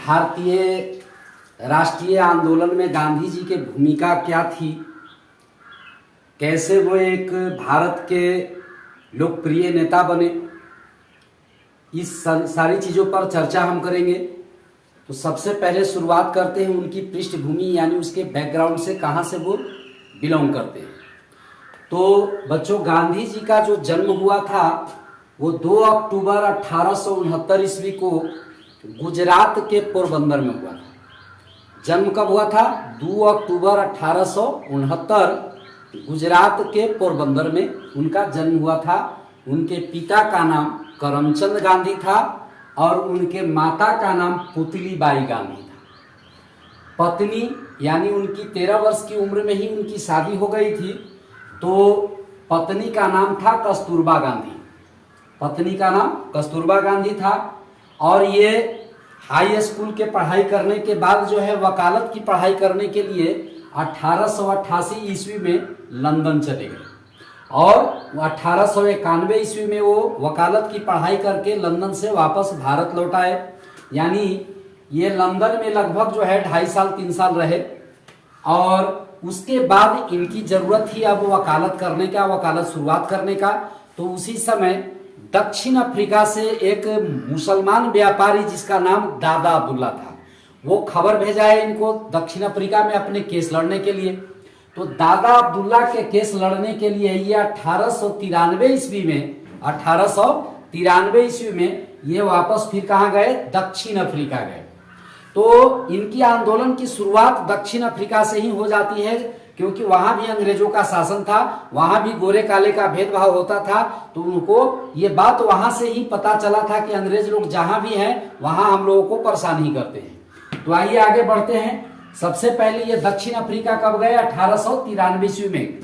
भारतीय राष्ट्रीय आंदोलन में गांधी जी की भूमिका क्या थी, कैसे वो एक भारत के लोकप्रिय नेता बने, इस सारी चीज़ों पर चर्चा हम करेंगे। तो सबसे पहले शुरुआत करते हैं उनकी पृष्ठभूमि यानी उसके बैकग्राउंड से, कहाँ से वो बिलोंग करते हैं। तो बच्चों, गांधी जी का जो जन्म हुआ था वो 2 अक्टूबर 1869 ईस्वी को गुजरात के पोरबंदर में हुआ था। जन्म कब हुआ था? 2 अक्टूबर 1869 गुजरात के पोरबंदर में उनका जन्म हुआ था। उनके पिता का नाम करमचंद गांधी था और उनके माता का नाम पुतलीबाई गांधी था। पत्नी यानी उनकी 13 वर्ष की उम्र में ही उनकी शादी हो गई थी, तो पत्नी का नाम था कस्तूरबा गांधी। पत्नी का नाम कस्तूरबा गांधी था और ये हाई स्कूल के पढ़ाई करने के बाद जो है वकालत की पढ़ाई करने के लिए 1888 ईस्वी में लंदन चले गए और 1891 ईस्वी में वो वकालत की पढ़ाई करके लंदन से वापस भारत लौट आए। यानी ये लंदन में लगभग जो है 2.5 साल 3 साल रहे और उसके बाद इनकी जरूरत थी अब वकालत करने का, वकालत शुरुआत करने का। तो उसी समय दक्षिण अफ्रीका से एक मुसलमान व्यापारी जिसका नाम दादा अब्दुल्ला था, वो खबर भेजा है इनको दक्षिण अफ्रीका में अपने केस लड़ने के लिए। तो दादा अब्दुल्ला के केस लड़ने के लिए ये 1893 ईस्वी में ये वापस फिर कहाँ गए? दक्षिण अफ्रीका गए। तो इनकी आंदोलन की शुरुआत दक्षिण अफ्रीका से ही हो जाती है, क्योंकि वहां भी अंग्रेजों का शासन था, वहां भी गोरे काले का भेदभाव होता था। तो उनको ये बात वहां से ही पता चला था कि अंग्रेज लोग जहां भी हैं वहां हम लोगों को परेशानी करते हैं। तो आइए आगे बढ़ते हैं। सबसे पहले ये दक्षिण अफ्रीका कब गए? 1893 ईस्वी में।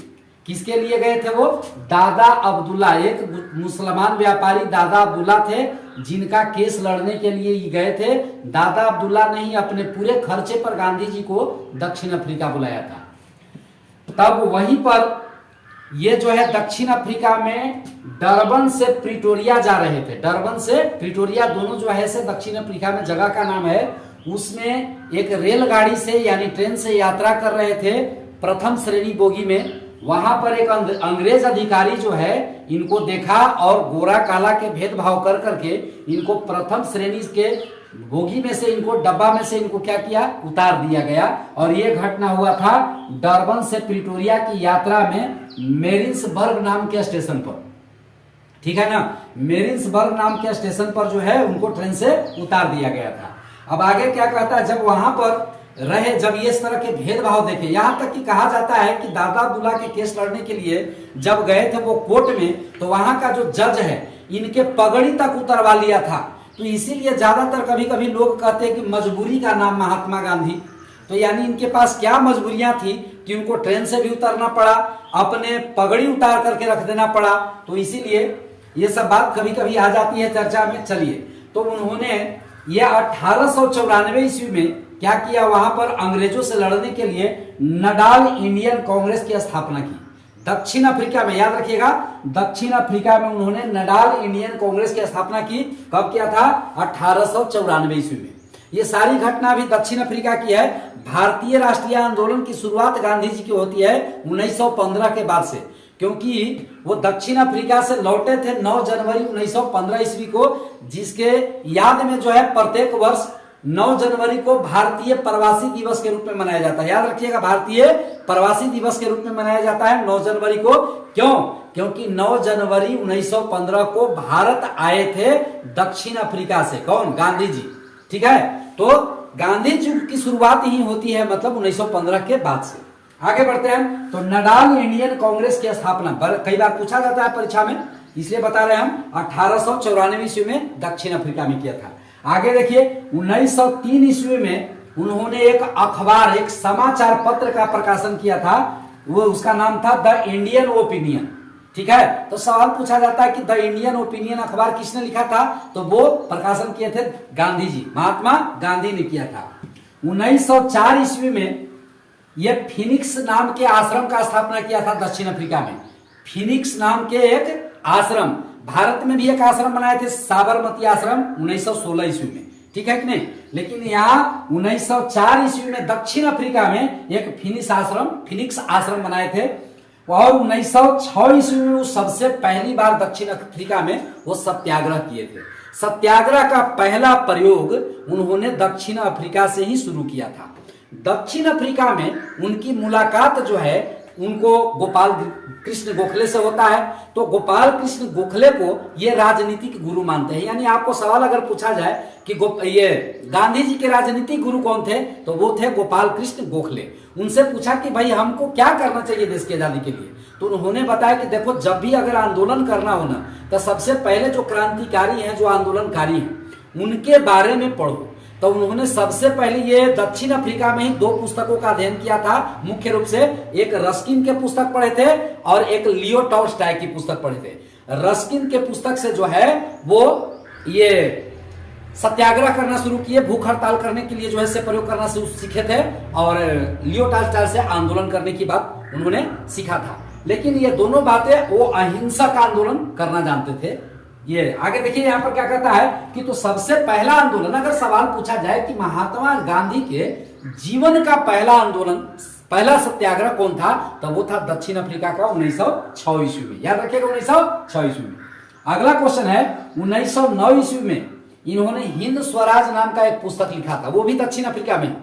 किसके लिए गए थे वो? दादा अब्दुल्ला, एक मुसलमान व्यापारी दादा अब्दुल्ला थे जिनका केस लड़ने के लिए गए थे। दादा अब्दुल्ला ने ही अपने पूरे खर्चे पर गांधी जी को दक्षिण अफ्रीका बुलाया था। तब वहीं पर ये जो है दक्षिण अफ्रीका में डरबन से प्रिटोरिया जा रहे थे। डरबन से प्रिटोरिया दोनों जो है से दक्षिण अफ्रीका में जगह का नाम है। उसमें एक रेलगाड़ी से यानी ट्रेन से यात्रा कर रहे थे प्रथम श्रेणी बोगी में। वहां पर एक अंग्रेज अधिकारी जो है इनको देखा और गोरा काला के भेदभाव कर करके इनको प्रथम श्रेणी के बोगी में से, इनको डब्बा में से इनको क्या किया? उतार दिया गया। और ये घटना हुआ था डरबन से प्रिटोरिया की यात्रा में मेरिन्सबर्ग नाम के स्टेशन पर। ठीक है ना, मेरिन्सबर्ग नाम के स्टेशन पर जो है उनको ट्रेन से उतार दिया गया था। अब आगे क्या कहता है? जब वहां पर रहे, जब ये इस तरह के भेदभाव देखे, यहां तक कि कहा जाता है कि दादा अब्दुल्ला के केस लड़ने के लिए जब गए थे वो कोर्ट में, तो वहां का जो जज है इनके पगड़ी तक उतरवा लिया था। तो इसीलिए ज्यादातर कभी कभी लोग कहते हैं कि मजबूरी का नाम महात्मा गांधी। तो यानी इनके पास क्या मजबूरियां थी कि उनको ट्रेन से भी उतरना पड़ा, अपने पगड़ी उतार करके रख देना पड़ा। तो इसीलिए ये सब बात कभी कभी आ जाती है चर्चा में। चलिए, तो उन्होंने ये 1894 ईस्वी में क्या किया? वहां पर अंग्रेजों से लड़ने के लिए नडाल इंडियन कांग्रेस की स्थापना की दक्षिण अफ्रीका में। याद रखिएगा, दक्षिण अफ्रीका में उन्होंने नडाल इंडियन कांग्रेस की स्थापना की। कब किया था? 1894 ईस्वी में। ये सारी घटना भी दक्षिण अफ्रीका की है। भारतीय राष्ट्रीय आंदोलन की शुरुआत गांधी जी की होती है 1915 के बाद से, क्योंकि वो दक्षिण अफ्रीका से लौटे थे 9 जनवरी 1915 ईस्वी को, जिसके याद में जो है प्रत्येक वर्ष 9 जनवरी को भारतीय प्रवासी दिवस के रूप में मनाया जाता है। याद रखिएगा, भारतीय प्रवासी दिवस के रूप में मनाया जाता है 9 जनवरी को। क्यों? क्योंकि 9 जनवरी 1915 को भारत आए थे दक्षिण अफ्रीका से। कौन? गांधी जी। ठीक है, तो गांधी जी की शुरुआत ही होती है मतलब 1915 के बाद से। आगे बढ़ते हैं। तो नडाल इंडियन कांग्रेस की स्थापना कई बार पूछा जाता है परीक्षा में, इसलिए बता रहे हैं हम। 1894 ईस्वी में दक्षिण अफ्रीका में किया था। आगे देखिए, 1903 ईस्वी में उन्होंने एक अखबार, एक समाचार पत्र का प्रकाशन किया था। वो उसका नाम था द इंडियन ओपिनियन। ठीक है, तो सवाल पूछा जाता है कि द इंडियन ओपिनियन अखबार किसने लिखा था? तो वो प्रकाशन किए थे गांधी जी, महात्मा गांधी ने किया था। 1904 ईस्वी में ये फिनिक्स नाम के आश्रम का स्थापना किया था दक्षिण अफ्रीका में। फिनिक्स नाम के एक आश्रम, भारत में भी एक आश्रम बनाए थे, साबरमती आश्रम 1916 ईस्वी में। ठीक है कि नहीं। लेकिन यहाँ 1904 ईस्वी में दक्षिण अफ्रीका में एक फिनिक्स आश्रम बनाए थे, और 1906 ईस्वी में वो सबसे पहली बार दक्षिण अफ्रीका में वो सत्याग्रह किए थे। सत्याग्रह का पहला प्रयोग उन्होंने दक्षिण अफ्रीका से ही शुरू किया था। दक्षिण अफ्रीका में उनकी मुलाकात जो है उनको गोपाल कृष्ण गोखले से होता है। तो गोपाल कृष्ण गोखले को ये राजनीतिक गुरु मानते हैं। यानी आपको सवाल अगर पूछा जाए कि ये गांधी जी के राजनीतिक गुरु कौन थे, तो वो थे गोपाल कृष्ण गोखले। उनसे पूछा कि भाई हमको क्या करना चाहिए देश की आजादी के लिए, तो उन्होंने बताया कि देखो, जब भी अगर आंदोलन करना हो ना, तो सबसे पहले जो क्रांतिकारी हैं, जो आंदोलनकारी हैं, उनके बारे में पढ़ो। तो उन्होंने सबसे पहले ये दक्षिण अफ्रीका में ही 2 पुस्तकों का अध्ययन किया था। मुख्य रूप से एक रस्किन के पुस्तक पढ़े थे और एक लियो टॉल्स्टॉय की पुस्तक पढ़े थे। रस्किन के पुस्तक से जो है वो ये सत्याग्रह करना शुरू किए, भूख हड़ताल करने के लिए जो है से प्रयोग करना सीखे थे, और लियो टॉल्स्टॉय से आंदोलन करने की बात उन्होंने सीखा था। लेकिन ये दोनों बातें वो अहिंसक आंदोलन करना जानते थे। ये आगे देखिए यहाँ पर क्या कहता है कि तो सबसे पहला आंदोलन, अगर सवाल पूछा जाए कि महात्मा गांधी के जीवन का पहला आंदोलन, पहला सत्याग्रह कौन था, तो वो था दक्षिण अफ्रीका का 1906 ईस्वी में। याद रखिएगा 1906 ईस्वी में। अगला क्वेश्चन है 1909 ईस्वी में इन्होंने हिंद स्वराज नाम का एक पुस्तक लिखा था, वो भी दक्षिण अफ्रीका में।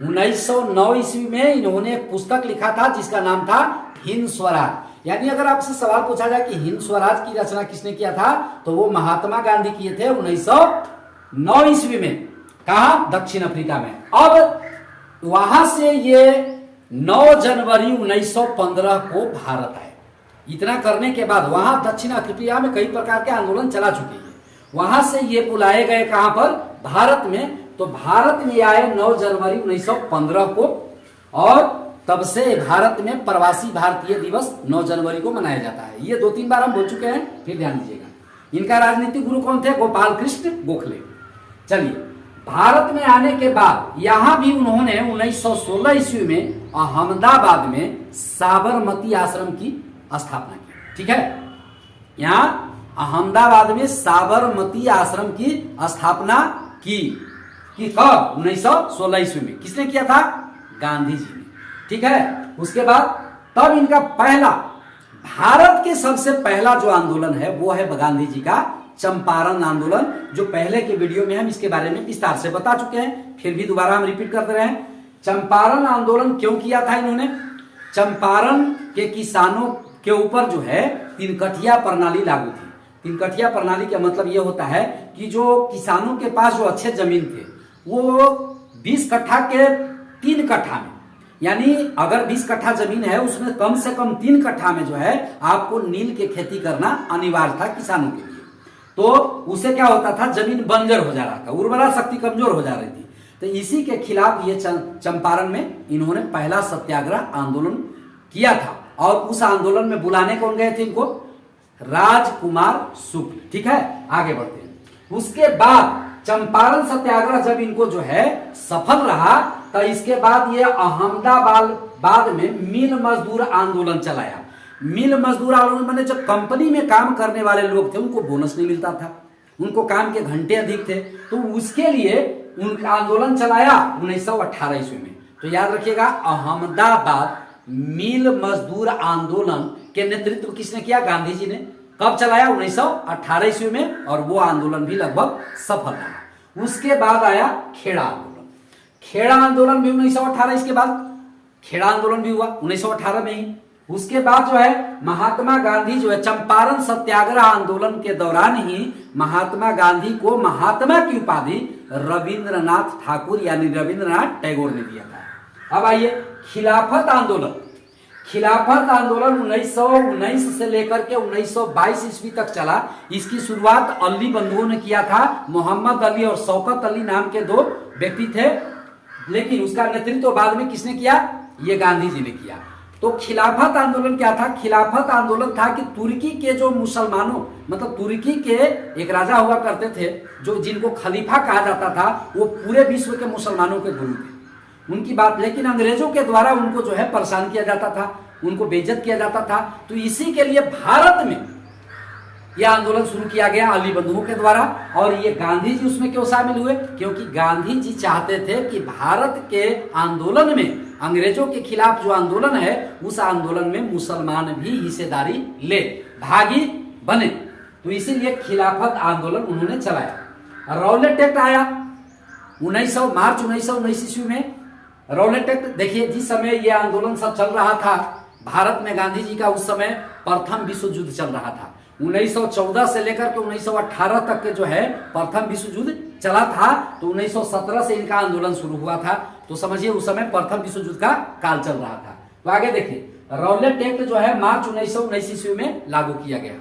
1909 ईस्वी में इन्होंने एक पुस्तक लिखा था जिसका नाम था हिंद स्वराज। यानी अगर आपसे सवाल पूछा जाए कि हिंद स्वराज की रचना किसने किया था, तो वो महात्मा गांधी किए थे 1909 ईस्वी में। कहा? दक्षिण अफ्रीका में। अब वहां से ये 9 जनवरी 1915 को भारत आए। इतना करने के बाद वहां दक्षिण अफ्रीका में कई प्रकार के आंदोलन चला चुके हैं। वहां से ये बुलाए गए कहां पर? भारत में। तो भारत में आए 9 जनवरी 1915 को, और तब से भारत में प्रवासी भारतीय दिवस 9 जनवरी को मनाया जाता है। ये 2-3 बार हम बोल चुके हैं, फिर ध्यान दीजिएगा। इनका राजनीतिक गुरु कौन थे? गोपाल कृष्ण गोखले। चलिए, भारत में आने के बाद यहां भी उन्होंने 1916 ईस्वी में अहमदाबाद में साबरमती आश्रम की स्थापना की। ठीक है, यहां अहमदाबाद में साबरमती आश्रम की स्थापना की कब? 1916 ईस्वी में। किसने किया था? गांधी जी ने। ठीक है, उसके बाद तब इनका पहला, भारत के सबसे पहला जो आंदोलन है वो है गांधी जी का चंपारण आंदोलन, जो पहले के वीडियो में हम इसके बारे में विस्तार से बता चुके हैं, फिर भी दोबारा हम रिपीट करते रहे हैं। चंपारण आंदोलन क्यों किया था इन्होंने? चंपारण के किसानों के ऊपर जो है 3 कठिया प्रणाली लागू थी। 3 कठिया प्रणाली का मतलब यह होता है कि जो किसानों के पास जो अच्छे जमीन थे वो 20 कट्ठा के 3 कट्ठा में, यानी अगर 20 कट्ठा जमीन है उसमें कम से कम 3 कट्ठा में जो है आपको नील की खेती करना अनिवार्य था किसानों के लिए। तो उसे क्या होता था? जमीन बंजर हो जा रहा था, उर्वरा शक्ति कमजोर हो जा रही थी। तो इसी के खिलाफ ये चंपारण में इन्होंने पहला सत्याग्रह आंदोलन किया था, और उस आंदोलन में बुलाने कौन गए थे इनको? राजकुमार शुक्ल। ठीक है, आगे बढ़ते हैं। उसके बाद चंपारण सत्याग्रह जब इनको जो है सफल रहा, तो इसके बाद ये अहमदाबाद में मिल मजदूर आंदोलन चलाया। मिल मजदूर आंदोलन मैंने जब कंपनी में काम करने वाले लोग थे उनको बोनस नहीं मिलता था, उनको काम के घंटे अधिक थे, तो उसके लिए उनका आंदोलन चलाया 1918 ईस्वी में। तो याद रखिएगा, अहमदाबाद मिल मजदूर आंदोलन के नेतृत्व किसने किया? गांधी जी ने। कब चलाया? 1918 ईस्वी में, और वो आंदोलन भी लगभग सफल रहा। उसके बाद आया खेड़ा आंदोलन। खेड़ा आंदोलन भी 1918, इसके बाद खेड़ा आंदोलन भी हुआ 1918 में ही। उसके बाद जो है महात्मा गांधी जो है चंपारण सत्याग्रह आंदोलन के दौरान ही महात्मा गांधी को महात्मा की उपाधि रविंद्रनाथ ठाकुर यानी रविंद्रनाथ टैगोर ने दिया था। अब आइए खिलाफत आंदोलन। खिलाफत आंदोलन 1919 से लेकर के 1922 ईस्वी तक चला। इसकी शुरुआत अली बंधुओं ने किया था। मोहम्मद अली और शौकत अली नाम के 2 व्यक्ति थे, लेकिन उसका नेतृत्व बाद में किसने किया? ये गांधी जी ने किया। तो खिलाफत आंदोलन क्या था? खिलाफत आंदोलन था कि तुर्की के जो मुसलमानों, मतलब तुर्की के एक राजा हुआ करते थे जो जिनको खलीफा कहा जाता था, वो पूरे विश्व के मुसलमानों के गुरु थे। उनकी बात, लेकिन अंग्रेजों के द्वारा उनको जो है परेशान किया जाता था, उनको बेइज्जत किया जाता था। तो इसी के लिए भारत में यह आंदोलन शुरू किया गया अली बंधुओं के द्वारा। और ये गांधी जी उसमें क्यों शामिल हुए? क्योंकि गांधी जी चाहते थे कि भारत के आंदोलन में, अंग्रेजों के खिलाफ जो आंदोलन है, उस आंदोलन में मुसलमान भी हिस्सेदारी ले, भागी बने। तो इसीलिए खिलाफत आंदोलन उन्होंने चलाया। रॉलेट एक्ट आया मार्च 1919 ईस्वी में। रॉलेट एक्ट, देखिए जिस समय यह आंदोलन सब चल रहा था भारत में, गांधी जी का उस समय प्रथम विश्व युद्ध चल रहा था। 1914 से लेकर के 1918 तक के जो है प्रथम विश्व युद्ध चला था। तो 1917 से इनका आंदोलन शुरू हुआ था। तो समझिए उस समय प्रथम विश्व युद्ध का काल चल रहा था। तो आगे देखिए, रॉलेट एक्ट जो है मार्च 1919 ईस्वी में लागू किया गया।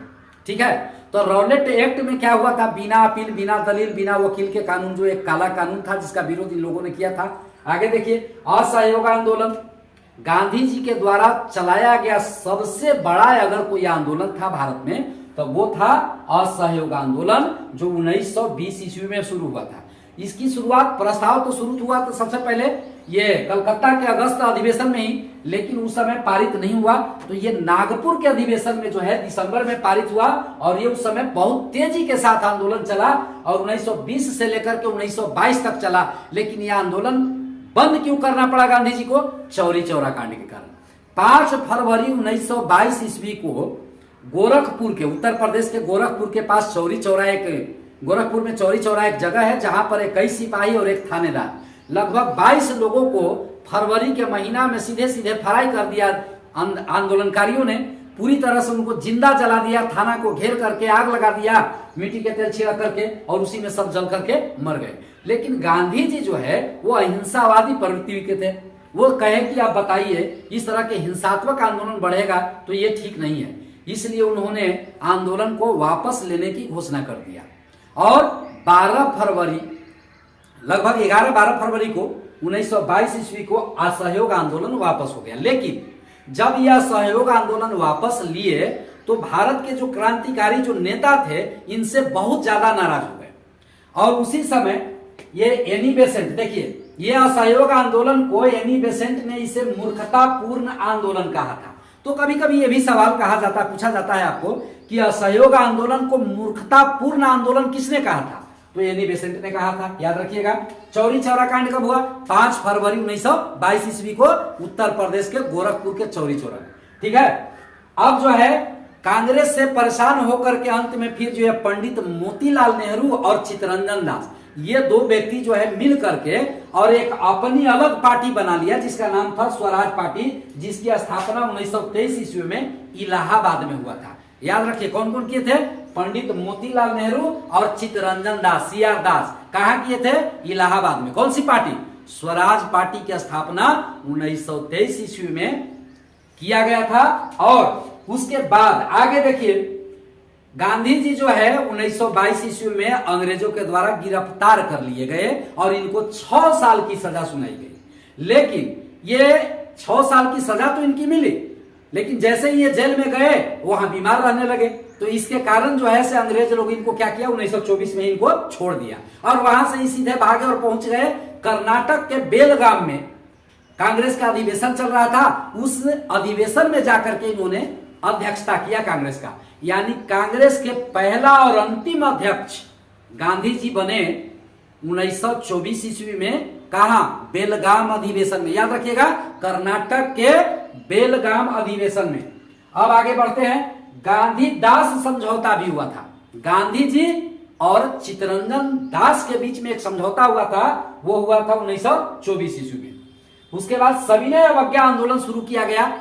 ठीक है, तो रॉलेट एक्ट में क्या हुआ था? बिना अपील, बिना दलील, बिना वकील के कानून, जो एक काला कानून था जिसका विरोध इन लोगों ने किया था। आगे देखिए, असहयोग आंदोलन, गांधी जी के द्वारा चलाया गया सबसे बड़ा अगर कोई आंदोलन था भारत में तो वो था असहयोग आंदोलन, जो 1920 ईस्वी में शुरू हुआ था। इसकी शुरुआत, प्रस्ताव तो शुरू हुआ तो सबसे पहले ये कलकत्ता के अगस्त अधिवेशन में ही, लेकिन उस समय पारित नहीं हुआ। तो ये नागपुर के अधिवेशन में जो है दिसंबर में पारित हुआ। और ये उस समय बहुत तेजी के साथ आंदोलन चला और 1920 से लेकर के 1922 तक चला। लेकिन यह आंदोलन बंद क्यों करना पड़ा गांधी जी को? चौरी चौरा कांड के कारण। 5 फरवरी 1922 ईस्वी को गोरखपुर के, उत्तर प्रदेश के गोरखपुर के पास चौरी चौरा, एक गोरखपुर में चौरी चौरा एक जगह है जहां पर 21 सिपाही और एक थानेदार, लगभग 22 लोगों को फरवरी के महीना में सीधे सीधे फराई कर दिया आंदोलनकारियों ने। पूरी तरह से उनको जिंदा जला दिया, थाना को घेर करके आग लगा दिया मिट्टी के तेल छिड़क करके, और उसी में सब जल करके मर गए। लेकिन गांधी जी जो है वो अहिंसावादी प्रवृत्ति के थे। वो कहे कि आप बताइए इस तरह के हिंसात्मक आंदोलन बढ़ेगा तो ये ठीक नहीं है। इसलिए उन्होंने आंदोलन को वापस लेने की घोषणा कर दिया। और 12 फरवरी, लगभग 11-12 फरवरी को 1922 ईस्वी को असहयोग आंदोलन वापस हो गया। लेकिन जब यह सहयोग आंदोलन वापस लिए तो भारत के जो क्रांतिकारी जो नेता थे इनसे बहुत ज्यादा नाराज हो गए। और उसी समय ये एनी बेसेंट, देखिए ये असहयोग आंदोलन को एनी बेसेंट ने इसे मूर्खतापूर्ण आंदोलन कहा था। तो कभी कभी ये भी सवाल कहा जाता, पूछा जाता है आपको कि असहयोग आंदोलन को मूर्खतापूर्ण आंदोलन किसने कहा था? तो एनी बेसेंट ने कहा था। याद रखिएगा, चौरी चौरा कांड कब हुआ? 5 फरवरी 1922 ईस्वी को उत्तर प्रदेश के गोरखपुर के चौरी चौरा में। ठीक है, अब जो है कांग्रेस से परेशान होकर के अंत में फिर जो है पंडित मोतीलाल नेहरू और चित्तरंजन दास, ये दो व्यक्ति जो है मिल करके और एक अपनी अलग पार्टी बना लिया जिसका नाम था स्वराज पार्टी, जिसकी स्थापना 1923 ईस्वी में इलाहाबाद में हुआ था। याद रखिए कौन कौन किए थे? पंडित मोतीलाल नेहरू और चित्तरंजन दास, सीआर दास। कहां किए थे? इलाहाबाद में। कौन सी पार्टी? स्वराज पार्टी की स्थापना 1923 ईस्वी में किया गया था। और उसके बाद आगे देखिए, गांधी जी जो है 1922 ईस्वी में अंग्रेजों के द्वारा गिरफ्तार कर लिए गए और इनको 6 साल की सजा सुनाई गई। लेकिन ये 6 साल की सजा तो इनकी मिली, लेकिन जैसे ही ये जेल में गए वहां बीमार रहने लगे। तो इसके कारण जो है से अंग्रेज लोग इनको क्या किया, 1924 में इनको छोड़ दिया और वहां से ही सीधे भागे और पहुंच गए कर्नाटक के बेलगाम में। कांग्रेस का अधिवेशन चल रहा था, उस अधिवेशन में जाकर के इन्होंने अध्यक्षता किया कांग्रेस का। यानी कांग्रेस के पहला और अंतिम अध्यक्ष गांधी जी बने 1924 ईस्वी में। कहा? बेलगाम अधिवेशन में। याद रखिएगा, कर्नाटक के बेलगाम अधिवेशन में। अब आगे बढ़ते हैं, गांधी दास समझौता भी हुआ था। गांधी जी और चित्तरंजन दास के बीच में एक समझौता हुआ था, वो हुआ था 1924 ईस्वी में। उसके बाद सविनय अवज्ञा आंदोलन शुरू किया गया।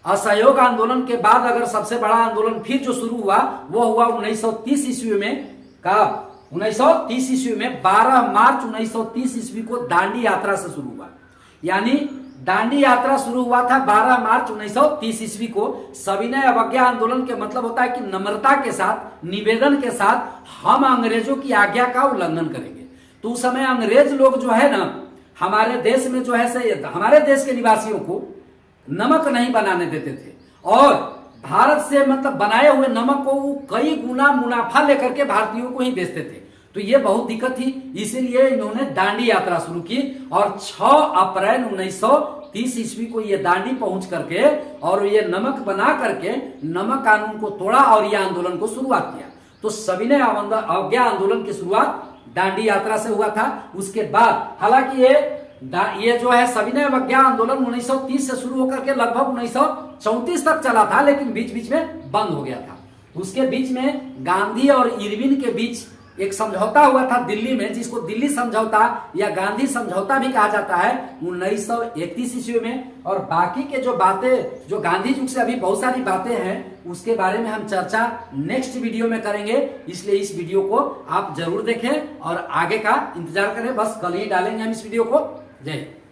असहयोग आंदोलन के बाद अगर सबसे बड़ा आंदोलन फिर जो शुरू हुआ वो हुआ 1930 ईस्वी में। कब? 1930 ईस्वी में 12 मार्च 1930 ईस्वी को दांडी यात्रा से शुरू हुआ। यानी दांडी यात्रा शुरू हुआ था 12 मार्च 1930 ईस्वी को। सविनय अवज्ञा आंदोलन के मतलब होता है कि नम्रता के साथ, निवेदन के साथ हम अंग्रेजों की आज्ञा का उल्लंघन करेंगे। तो उस समय अंग्रेज लोग जो है ना, हमारे देश में जो है से हमारे देश के निवासियों को नमक नहीं बनाने देते थे और भारत से मतलब बनाए हुए नमक को वो कई गुना मुनाफा लेकर के भारतीयों को ही बेचते थे। तो ये बहुत दिक्कत थी, इसीलिए इन्होंने दांडी यात्रा शुरू की और 6 अप्रैल 1930 ईस्वी को ये दांडी पहुंच करके और ये नमक बना करके नमक कानून को तोड़ा और ये आंदोलन को शुरुआत किया। तो सविनय अवज्ञा आंदोलन की शुरुआत दांडी यात्रा से हुआ था। उसके बाद हालांकि ये जो है सविनय अवज्ञा आंदोलन 1930 से शुरू होकर के लगभग 1934 तक चला था, लेकिन बीच बीच में बंद हो गया था। उसके बीच में गांधी और इरविन के बीच एक समझौता हुआ था दिल्ली में, जिसको दिल्ली समझौता या गांधी समझौता भी कहा जाता है 1931 ईस्वी में। और बाकी के जो बातें जो गांधी युग से अभी बहुत सारी बातें हैं उसके बारे में हम चर्चा नेक्स्ट वीडियो में करेंगे, इसलिए इस वीडियो को आप जरूर देखें और आगे का इंतजार करें। बस कल ही डालेंगे हम इस वीडियो को। जय हिंद।